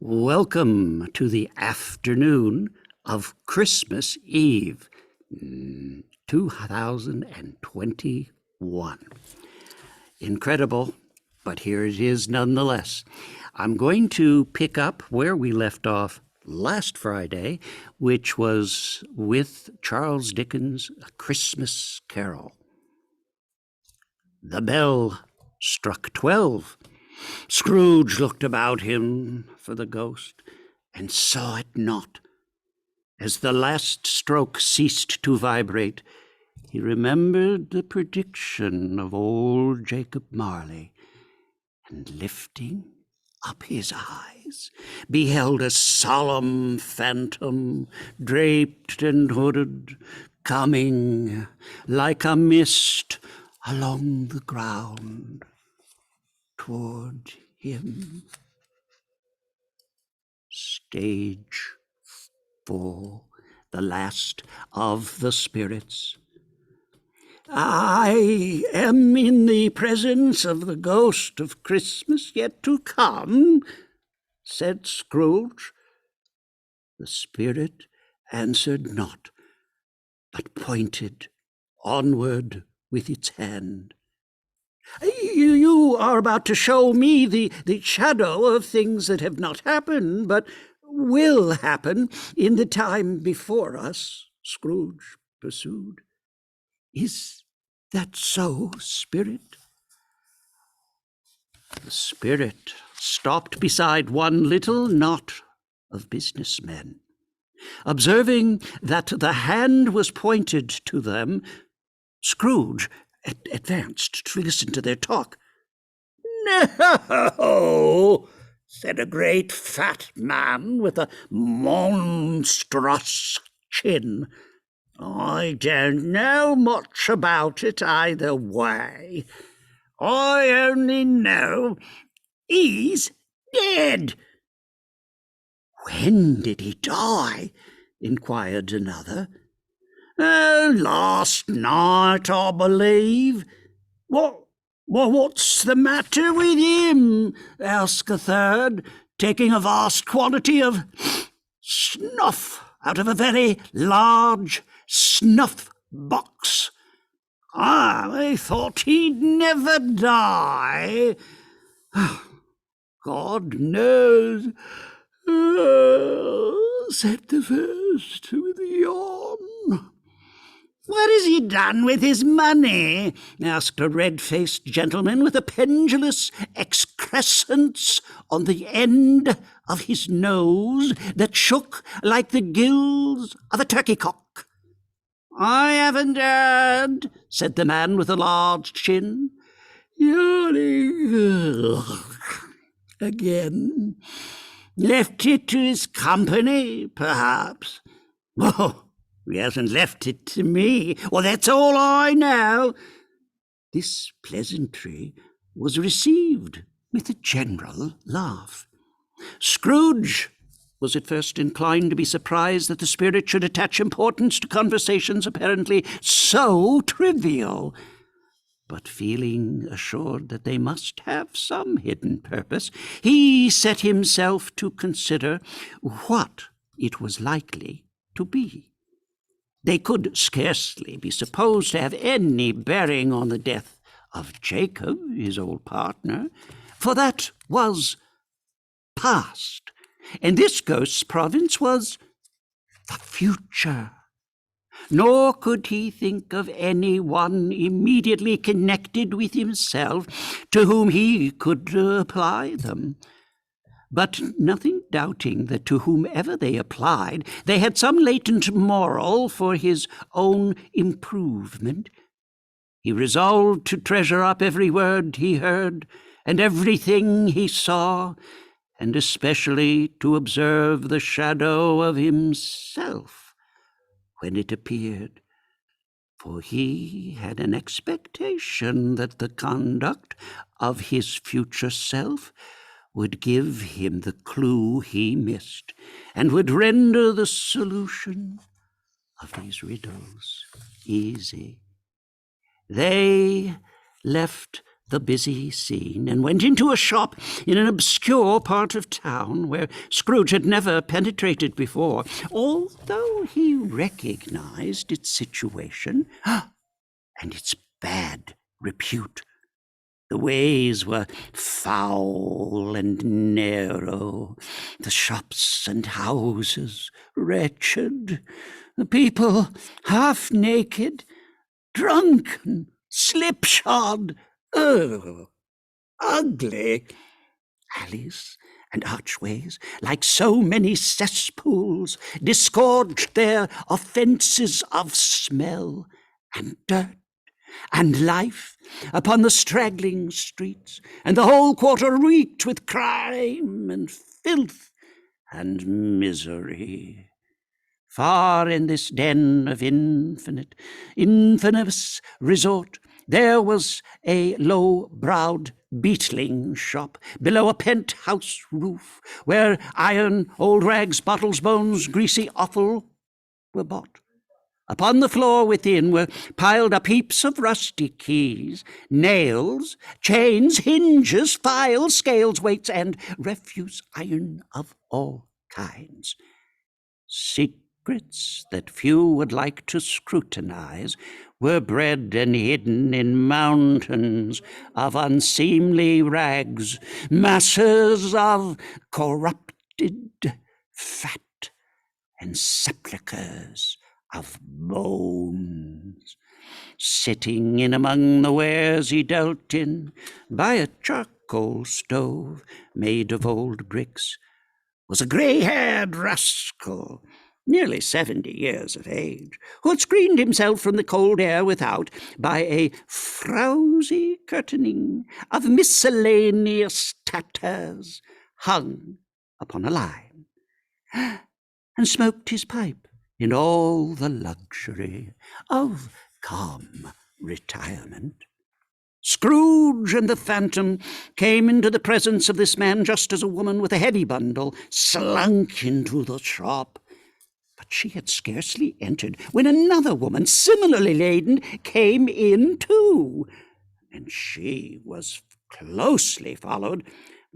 Welcome to the afternoon of Christmas Eve, 2021. Incredible, but here it is nonetheless. I'm going to pick up where we left off last Friday, which was with Charles Dickens' A Christmas Carol. The bell struck 12. Scrooge looked about him for the ghost, and saw it not. As the last stroke ceased to vibrate, he remembered the prediction of old Jacob Marley, and lifting up his eyes, beheld a solemn phantom, draped and hooded, coming like a mist along the ground toward him. Stage 4, the last of the spirits. I am in the presence of the ghost of Christmas yet to come, said Scrooge. The spirit answered not, but pointed onward with its hand. You are about to show me the shadow of things that have not happened, but will happen in the time before us, Scrooge pursued. Is that so, Spirit? The Spirit stopped beside one little knot of businessmen. Observing that the hand was pointed to them, Scrooge advanced to listen to their talk. No, said a great fat man with a monstrous chin. I don't know much about it either way. I only know he's dead. When did he die? Inquired another. Oh, last night, I believe. What's the matter with him? Asked a third, taking a vast quantity of snuff out of a very large snuff box. I thought he'd never die. God knows, said the first with a yawn. What has he done with his money? Asked a red-faced gentleman with a pendulous excrescence on the end of his nose that shook like the gills of a turkey-cock. I haven't heard, said the man with a large chin, yawning again. Left it to his company, perhaps. Oh, he hasn't left it to me. Well, that's all I know. This pleasantry was received with a general laugh. Scrooge was at first inclined to be surprised that the spirit should attach importance to conversations apparently so trivial. But feeling assured that they must have some hidden purpose, he set himself to consider what it was likely to be. They could scarcely be supposed to have any bearing on the death of Jacob, his old partner, for that was past, and this ghost's province was the future. Nor could he think of any one immediately connected with himself to whom he could apply them. But nothing doubting that to whomever they applied, they had some latent moral for his own improvement, he resolved to treasure up every word he heard and everything he saw, and especially to observe the shadow of himself when it appeared, for he had an expectation that the conduct of his future self would give him the clue he missed, and would render the solution of these riddles easy. They left the busy scene and went into a shop in an obscure part of town where Scrooge had never penetrated before, although he recognized its situation and its bad repute. The ways were foul and narrow, the shops and houses wretched, the people half naked, drunken, slipshod, ugly. Alleys and archways, like so many cesspools, disgorged their offences of smell and dirt and life upon the straggling streets, and the whole quarter reeked with crime and filth and misery. Far in this den of infamous resort, there was a low-browed beetling shop below a penthouse roof, where iron, old rags, bottles, bones, greasy offal were bought. Upon the floor within were piled up heaps of rusty keys, nails, chains, hinges, files, scales, weights, and refuse iron of all kinds. Secrets that few would like to scrutinize were bred and hidden in mountains of unseemly rags, masses of corrupted fat, and sepulchres of bones. Sitting in among the wares he dealt in, by a charcoal stove made of old bricks, was a grey-haired rascal, nearly 70 years of age, who had screened himself from the cold air without by a frowsy curtaining of miscellaneous tatters hung upon a line, and smoked his pipe in all the luxury of calm retirement. Scrooge and the Phantom came into the presence of this man just as a woman with a heavy bundle slunk into the shop. But she had scarcely entered when another woman, similarly laden, came in too, and she was closely followed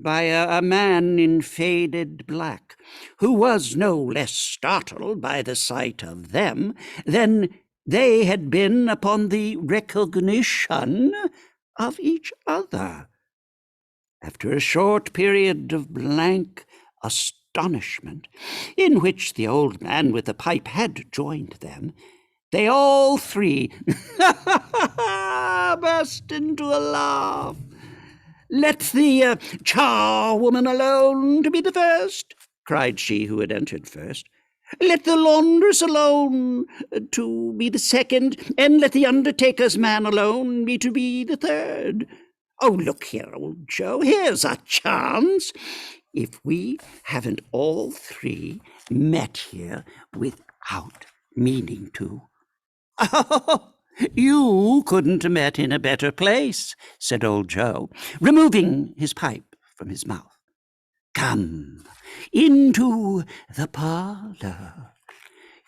by a man in faded black, who was no less startled by the sight of them than they had been upon the recognition of each other. After a short period of blank astonishment, in which the old man with the pipe had joined them, they all three burst into a laugh. "Let the charwoman alone to be the first," cried she who had entered first. "Let the laundress alone to be the second, and let the undertaker's man alone be to be the third. Oh, look here, old Joe, here's a chance. If we haven't all three met here without meaning to." "Oh, you couldn't have met in a better place," said old Joe, removing his pipe from his mouth. "Come into the parlor.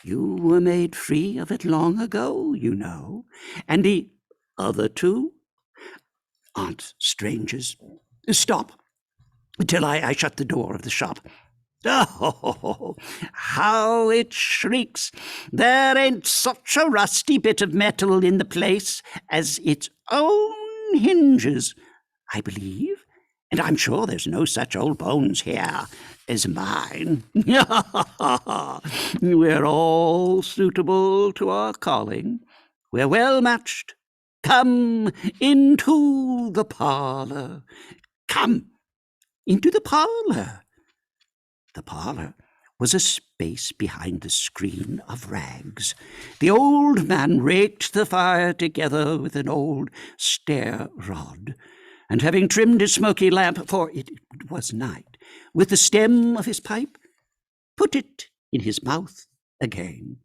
You were made free of it long ago, you know, and the other two aren't strangers. Stop till I shut the door of the shop. Oh, how it shrieks! There ain't such a rusty bit of metal in the place as its own hinges, I believe, and I'm sure there's no such old bones here as mine. We're all suitable to our calling. We're well matched. Come into the parlor. Come into the parlor." The parlor was a space behind the screen of rags. The old man raked the fire together with an old stair-rod, and having trimmed his smoky lamp, for it was night, with the stem of his pipe, put it in his mouth again.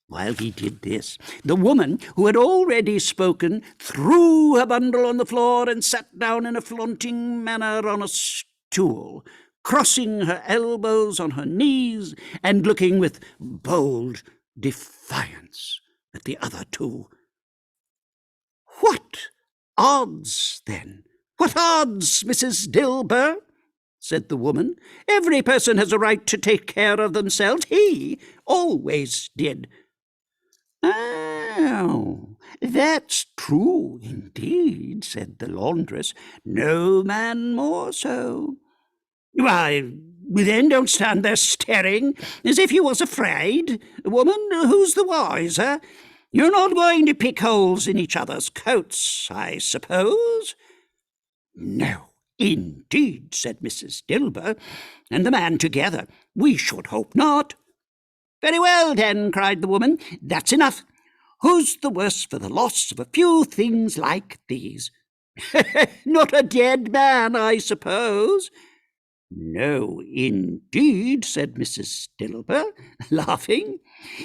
While he did this, the woman who had already spoken threw her bundle on the floor and sat down in a flaunting manner on a stool, crossing her elbows on her knees and looking with bold defiance at the other two. "What Odds, then. What odds, Mrs. Dilber? Said the woman. Every person has a right to take care of themselves. He always did. Oh, that's true indeed, said the laundress. No man more so. Why, then don't stand there staring as if you was afraid. Woman, who's the wiser? You're not going to pick holes in each other's coats, I suppose? No, indeed, said Mrs. Dilber, and the man together. We should hope not. Very well, then, cried the woman. That's enough. Who's the worse for the loss of a few things like these? Not a dead man, I suppose? No, indeed, said Mrs. Dilber, laughing.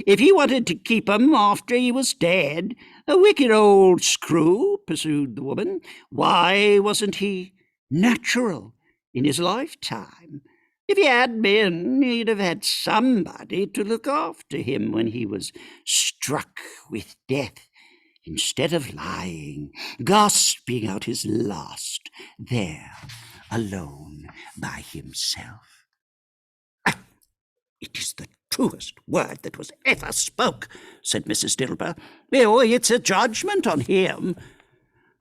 If he wanted to keep 'em after he was dead, a wicked old screw, pursued the woman. Why wasn't he natural in his lifetime? If he had been, he'd have had somebody to look after him when he was struck with death, instead of lying, gasping out his last, there, alone by himself. It is the truest word that was ever spoke, said Mrs. Dilber. Oh, it's a judgment on him.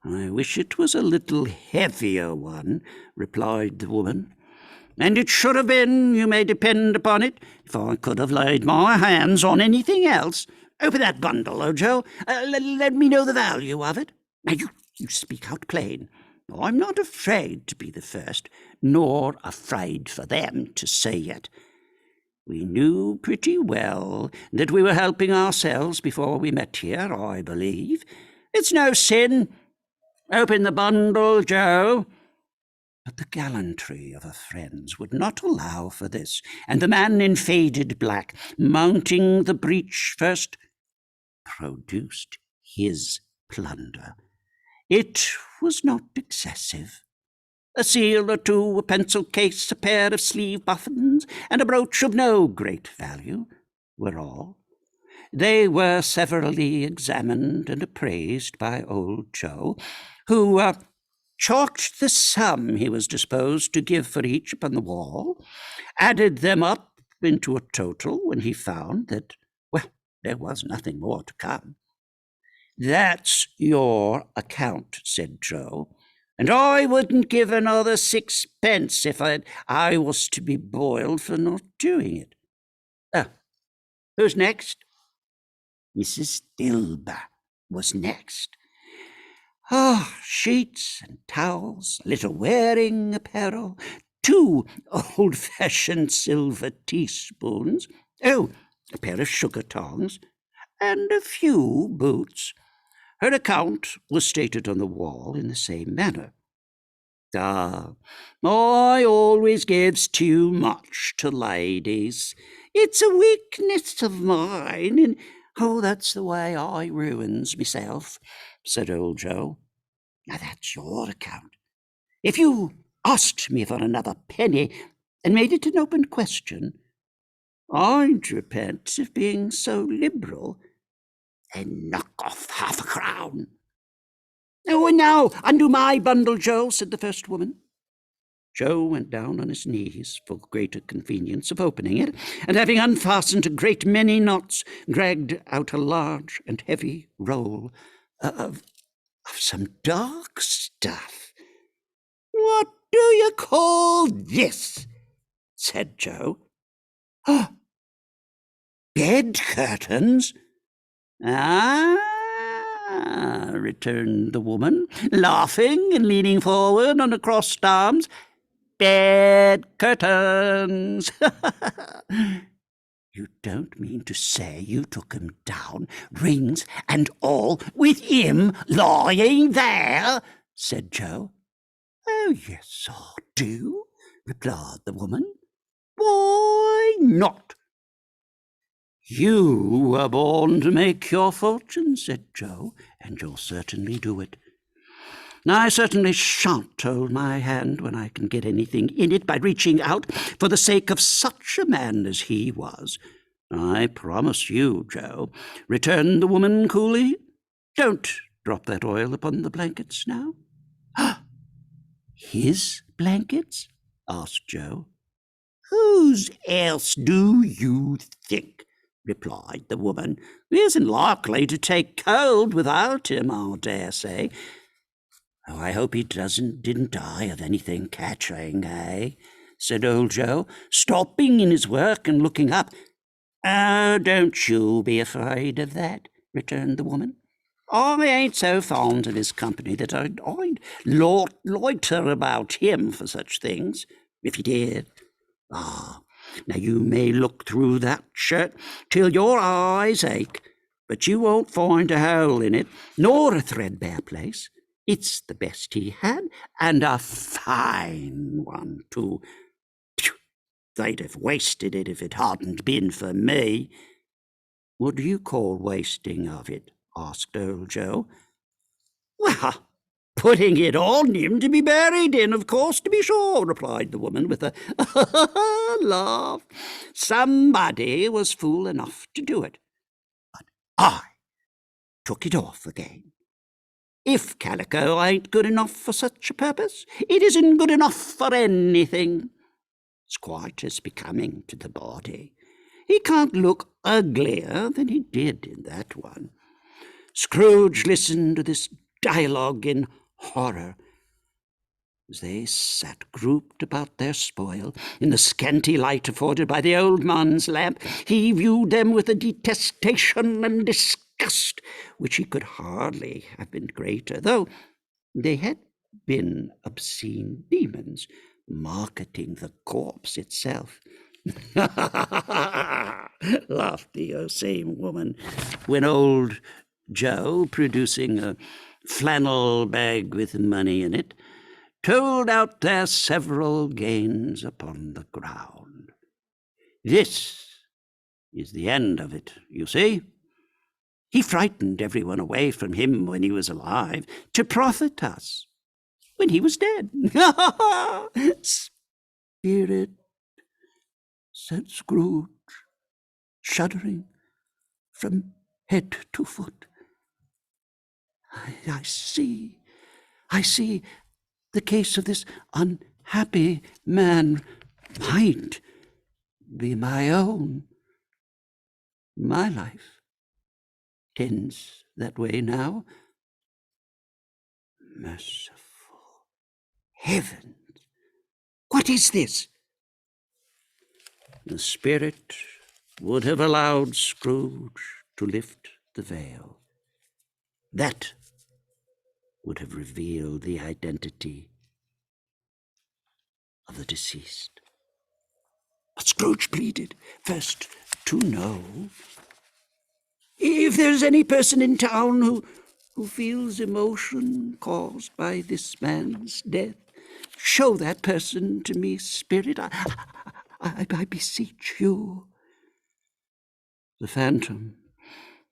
I wish it was a little heavier one, replied the woman. And it should have been, you may depend upon it, if I could have laid my hands on anything else. Open that bundle, Ojo. Let me know the value of it. Now, you speak out plain. I'm not afraid to be the first, nor afraid for them to say it. We knew pretty well that we were helping ourselves before we met here, I believe. It's no sin. Open the bundle, Joe. But the gallantry of her friends would not allow for this, and the man in faded black, mounting the breach first, produced his plunder. It was not excessive. A seal or two, a pencil case, a pair of sleeve buttons, and a brooch of no great value were all. They were severally examined and appraised by old Joe, who chalked the sum he was disposed to give for each upon the wall, added them up into a total when he found that, well, there was nothing more to come. That's your account, said Joe, and I wouldn't give another 6p if I was to be boiled for not doing it. Who's next? Mrs. Dilber was next. Sheets and towels, a little wearing apparel, 2 old-fashioned silver teaspoons, a pair of sugar tongs, and a few boots. Her account was stated on the wall in the same manner. I always gives too much to ladies. It's a weakness of mine, and that's the way I ruins myself, said old Joe. Now that's your account. If you asked me for another penny and made it an open question, I'd repent of being so liberal and knock off half a crown. Oh, and now undo my bundle, Joe, said the first woman. Joe went down on his knees for greater convenience of opening it, and having unfastened a great many knots, dragged out a large and heavy roll of some dark stuff. What do you call this? Said Joe. Bed curtains? Returned the woman, laughing and leaning forward on her crossed arms. Bed curtains. You don't mean to say you took 'em down, rings and all, with him lying there? Said Joe. Oh, yes, I do, replied the woman. Why not? You were born to make your fortune, said Joe, and you'll certainly do it. I certainly shan't hold my hand when I can get anything in it by reaching out for the sake of such a man as he was. I promise you, Joe, returned the woman coolly. Don't drop that oil upon the blankets now. His blankets? Asked Joe. Whose else do you think? Replied the woman. He isn't likely to take cold without him, I dare say. Oh, I hope he didn't die of anything catching, eh? Said old Joe, stopping in his work and looking up. Oh, don't you be afraid of that, returned the woman. I ain't so fond of his company that I'd loiter about him for such things, if he did. Ah, now you may look through that shirt till your eyes ache, but you won't find a hole in it, nor a threadbare place. It's the best he had, and a fine one, too. Phew, they'd have wasted it if it hadn't been for me. What do you call wasting of it? Asked old Joe. Well, putting it on him to be buried in, of course, to be sure, replied the woman with a laugh. Somebody was fool enough to do it, but I took it off again. If calico ain't good enough for such a purpose, it isn't good enough for anything. It's quite as becoming to the body. He can't look uglier than he did in that one. Scrooge listened to this dialogue in horror. As they sat grouped about their spoil, in the scanty light afforded by the old man's lamp, he viewed them with a detestation and disgust which he could hardly have been greater, though they had been obscene demons, marketing the corpse itself. Laughed the same woman, when old Joe, producing a flannel bag with money in it, told out their several gains upon the ground. This is the end of it, you see. He frightened everyone away from him when he was alive, to profit us when he was dead. Spirit, said Scrooge, shuddering from head to foot. I see the case of this unhappy man might be my own. My life tends that way now. Merciful heavens! What is this? The spirit would have allowed Scrooge to lift the veil. That would have revealed the identity of the deceased. But Scrooge pleaded first to know if there's any person in town who feels emotion caused by this man's death. Show that person to me, spirit. I beseech you. The phantom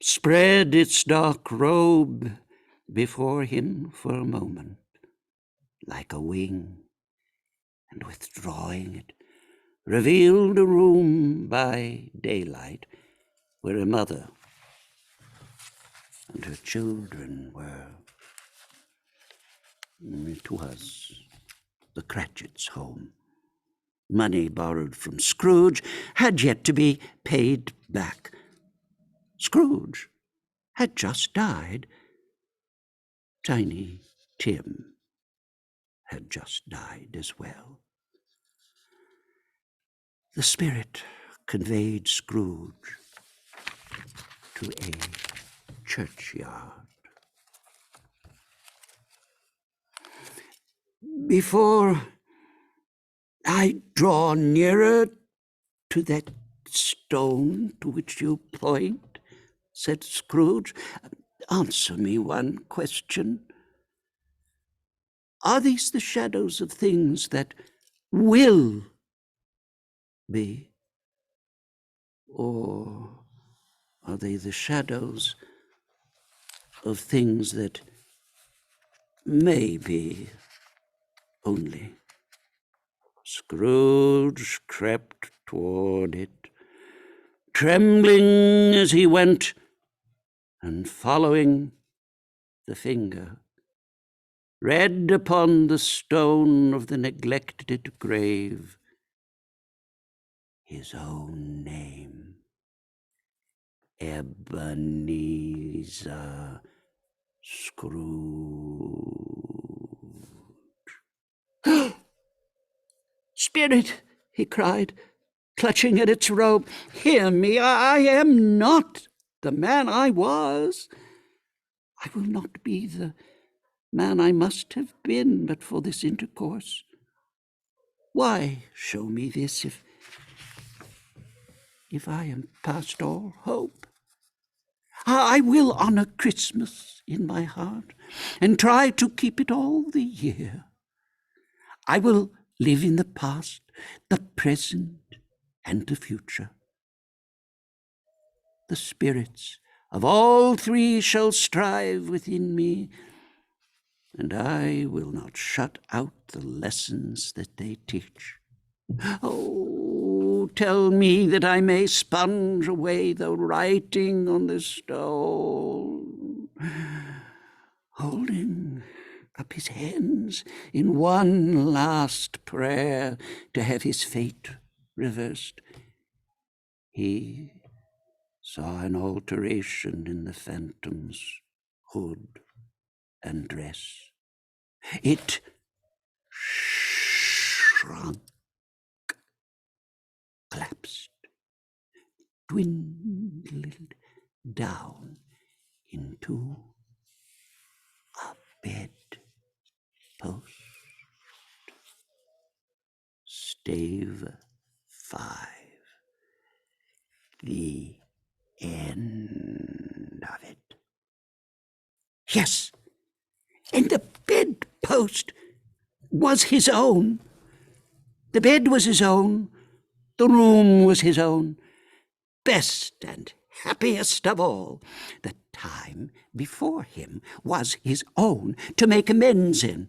spread its dark robe before him for a moment, like a wing, and withdrawing it, revealed a room by daylight where a mother and her children were. It was the Cratchits' home. Money borrowed from Scrooge had yet to be paid back. Scrooge had just died. Tiny Tim had just died as well. The spirit conveyed Scrooge to a churchyard. Before I draw nearer to that stone to which you point, said Scrooge, answer me one question. Are these the shadows of things that will be? Or are they the shadows of things that may be only? Scrooge crept toward it, trembling as he went, and following the finger, read upon the stone of the neglected grave his own name, Ebenezer Scrooge. "Spirit," he cried, clutching at its robe, "hear me, I am not the man I was. I will not be the man I must have been but for this intercourse. Why show me this if I am past all hope? I will honor Christmas in my heart and try to keep it all the year. I will live in the past, the present, and the future. The spirits of all three shall strive within me, and I will not shut out the lessons that they teach. Oh, tell me that I may sponge away the writing on the stone." Holding up his hands in one last prayer to have his fate reversed, he saw an alteration in the phantom's hood and dress. It shrunk, collapsed, dwindled down into a bedpost. Stave 5. The end of it. Yes, and the bedpost was his own. The bed was his own. The room was his own. Best and happiest of all, the time before him was his own to make amends in.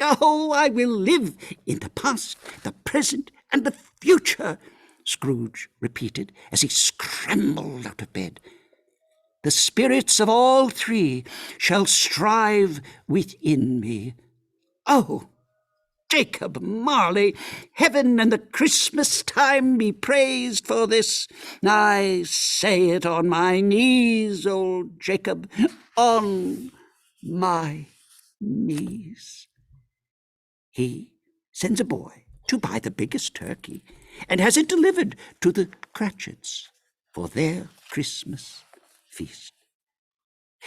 Oh, I will live in the past, the present, and the future, Scrooge repeated as he scrambled out of bed. The spirits of all three shall strive within me. Oh, Jacob Marley, heaven and the Christmas time be praised for this. I say it on my knees, old Jacob, on my knees. He sends a boy to buy the biggest turkey and has it delivered to the Cratchits for their Christmas feast.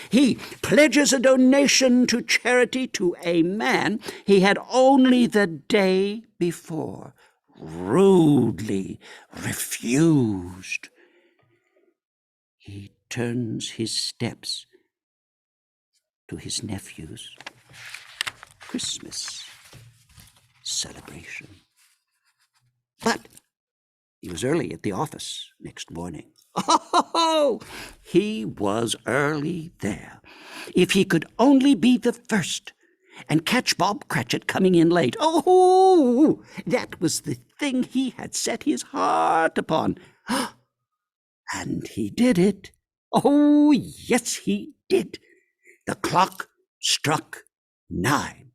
He pledges a donation to charity to a man he had only the day before rudely refused. He turns his steps to his nephew's Christmas celebration. But he was early at the office next morning. Oh, he was early there. If he could only be the first and catch Bob Cratchit coming in late. Oh, that was the thing he had set his heart upon. And he did it. Oh, yes, he did. The clock struck 9.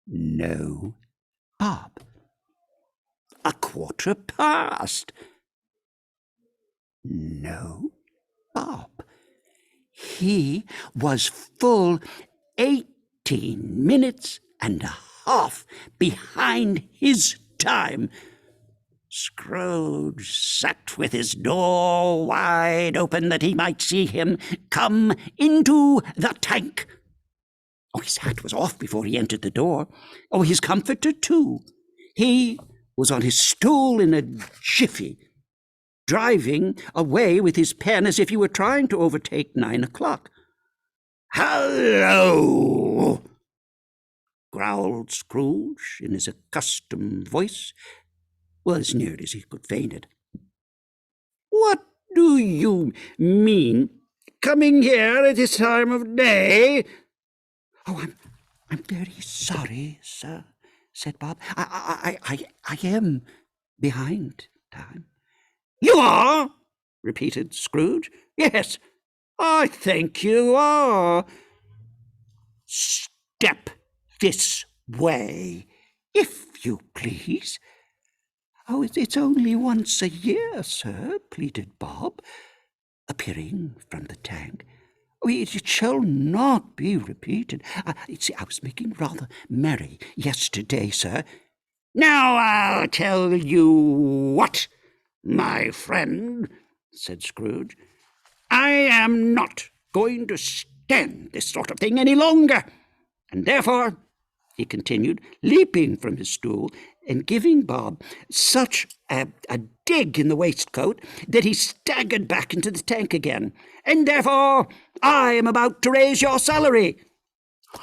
No Bob. 1:15. No Bob. He was full 18 minutes and a half behind his time. Scrooge sat with his door wide open that he might see him come into the tank. Oh, his hat was off before he entered the door. Oh, his comforter, too. He was on his stool in a jiffy, driving away with his pen as if he were trying to overtake 9 o'clock. "Hello!" growled Scrooge in his accustomed voice, well, as near as he could feign it. "What do you mean, coming here at this time of day?" "Oh, I'm very sorry, sir," said Bob. I am behind time." "You are?" repeated Scrooge. "Yes, I think you are. Step this way, if you please. Oh, it's only once a year, sir, pleaded Bob, appearing from the tank. Oh, it shall not be repeated. I was making rather merry yesterday, sir. Now I'll tell you what, my friend, said Scrooge. I am not going to stand this sort of thing any longer, and therefore, he continued, leaping from his stool and giving Bob such a dig in the waistcoat that he staggered back into the tank again. And therefore, I am about to raise your salary.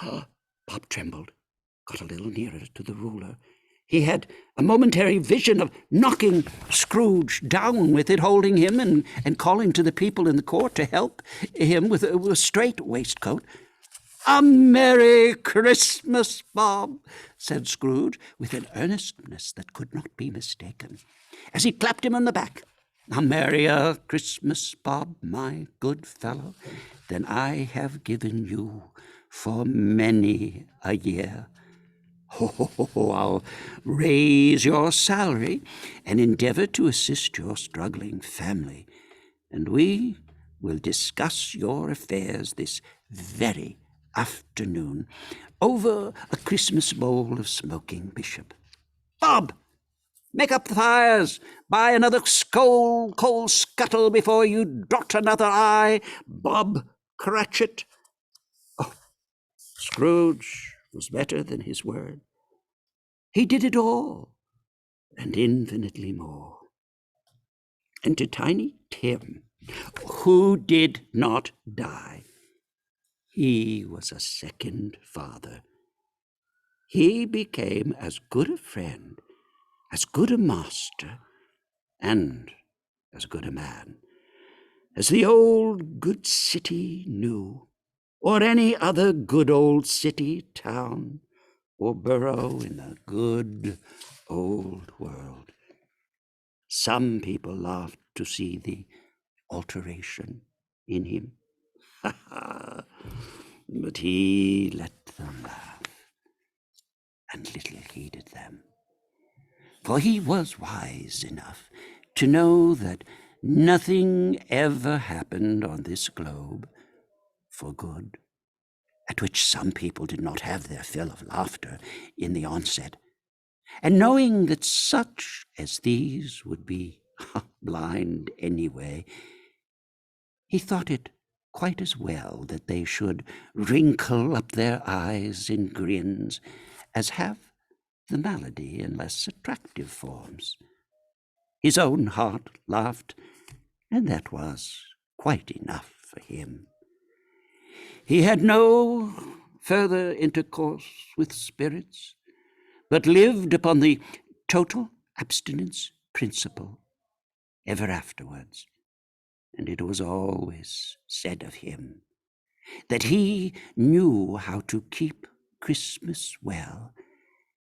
Bob trembled, got a little nearer to the ruler. He had a momentary vision of knocking Scrooge down with it, holding him and calling to the people in the court to help him with a straight waistcoat. "A Merry Christmas, Bob," said Scrooge, with an earnestness that could not be mistaken, as he clapped him on the back. "A merrier Christmas, Bob, my good fellow, than I have given you for many a year. I'll raise your salary and endeavor to assist your struggling family, and we will discuss your affairs this very afternoon over a Christmas bowl of smoking bishop. Bob, make up the fires, buy another coal scuttle before you dot another I, Bob Cratchit." Oh, Scrooge was better than his word. He did it all, and infinitely more. And to Tiny Tim, who did not die, he was a second father. He became as good a friend, as good a master, and as good a man as the old good city knew, or any other good old city, town, or borough in the good old world. Some people laughed to see the alteration in him, but he let them laugh, and little heeded them. For he was wise enough to know that nothing ever happened on this globe for good, at which some people did not have their fill of laughter in the onset. And knowing that such as these would be blind anyway, he thought it quite as well that they should wrinkle up their eyes in grins as have the malady in less attractive forms. His own heart laughed, and that was quite enough for him. He had no further intercourse with spirits, but lived upon the total abstinence principle ever afterwards. And it was always said of him that he knew how to keep Christmas well,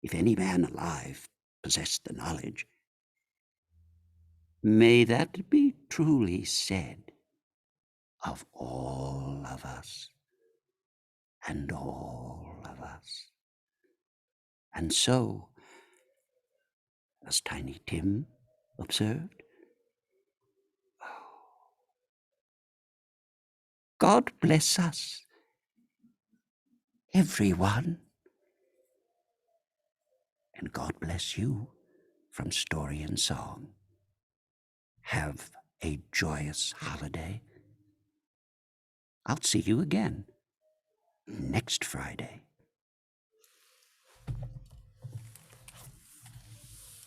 if any man alive possessed the knowledge. May that be truly said of all of us, and all of us. And so, as Tiny Tim observed, God bless us, everyone, and God bless you from story and song. Have a joyous holiday. I'll see you again next Friday.